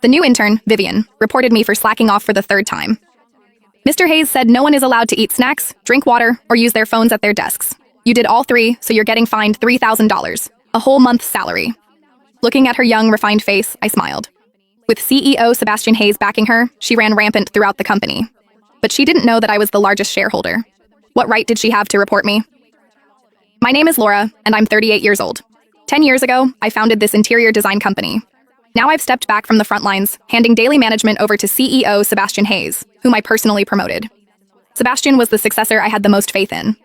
The new intern, Vivian, reported me for slacking off for the third time. Mr. Hayes said no one is allowed to eat snacks, drink water, or use their phones at their desks. You did all three, so you're getting fined $3,000, a whole month's salary. Looking at her young, refined face, I smiled. With CEO Sebastian Hayes backing her, she ran rampant throughout the company. But she didn't know that I was the largest shareholder. What right did she have to report me? My name is Laura, and I'm 38 years old. 10 years ago, I founded this interior design company. Now I've stepped back from the front lines, handing daily management over to CEO Sebastian Hayes, whom I personally promoted. Sebastian was the successor I had the most faith in.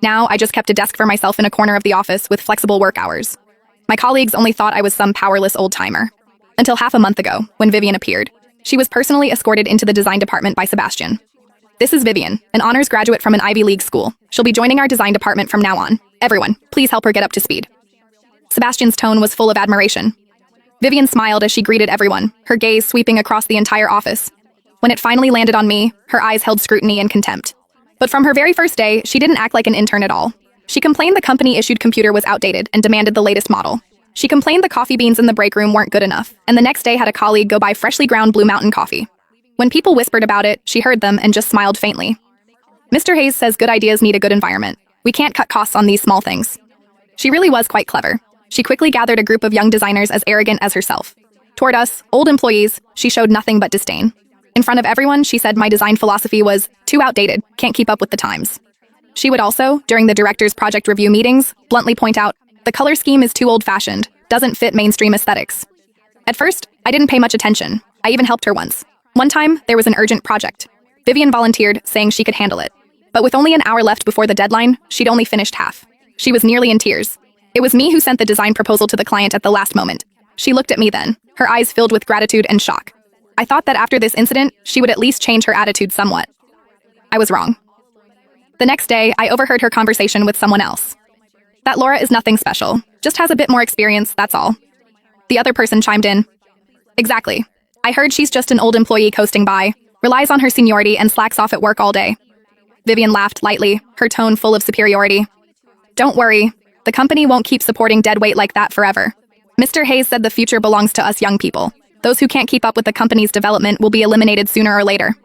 Now I just kept a desk for myself in a corner of the office with flexible work hours. My colleagues only thought I was some powerless old-timer. Until half a month ago, when Vivian appeared. She was personally escorted into the design department by Sebastian. This is Vivian, an honors graduate from an Ivy League school. She'll be joining our design department from now on. Everyone, please help her get up to speed. Sebastian's tone was full of admiration. Vivian smiled as she greeted everyone, her gaze sweeping across the entire office. When it finally landed on me, her eyes held scrutiny and contempt. But from her very first day, she didn't act like an intern at all. She complained the company-issued computer was outdated and demanded the latest model. She complained the coffee beans in the break room weren't good enough, and the next day had a colleague go buy freshly ground Blue Mountain coffee. When people whispered about it, she heard them and just smiled faintly. Mr. Hayes says good ideas need a good environment. We can't cut costs on these small things. She really was quite clever. She quickly gathered a group of young designers as arrogant as herself. Toward us, old employees, she showed nothing but disdain. In front of everyone, she said my design philosophy was too outdated, can't keep up with the times. She would also, during the director's project review meetings, bluntly point out, the color scheme is too old-fashioned, doesn't fit mainstream aesthetics. At first, I didn't pay much attention. I even helped her once. One time, there was an urgent project. Vivian volunteered, saying she could handle it. But with only an hour left before the deadline, she'd only finished half. She was nearly in tears. It was me who sent the design proposal to the client at the last moment. She looked at me then, her eyes filled with gratitude and shock. I thought that after this incident, she would at least change her attitude somewhat. I was wrong. The next day, I overheard her conversation with someone else. That Laura is nothing special, just has a bit more experience, that's all. The other person chimed in. Exactly. I heard she's just an old employee coasting by, relies on her seniority and slacks off at work all day. Vivian laughed lightly, her tone full of superiority. Don't worry. The company won't keep supporting deadweight like that forever. Mr. Hayes said the future belongs to us young people. Those who can't keep up with the company's development will be eliminated sooner or later.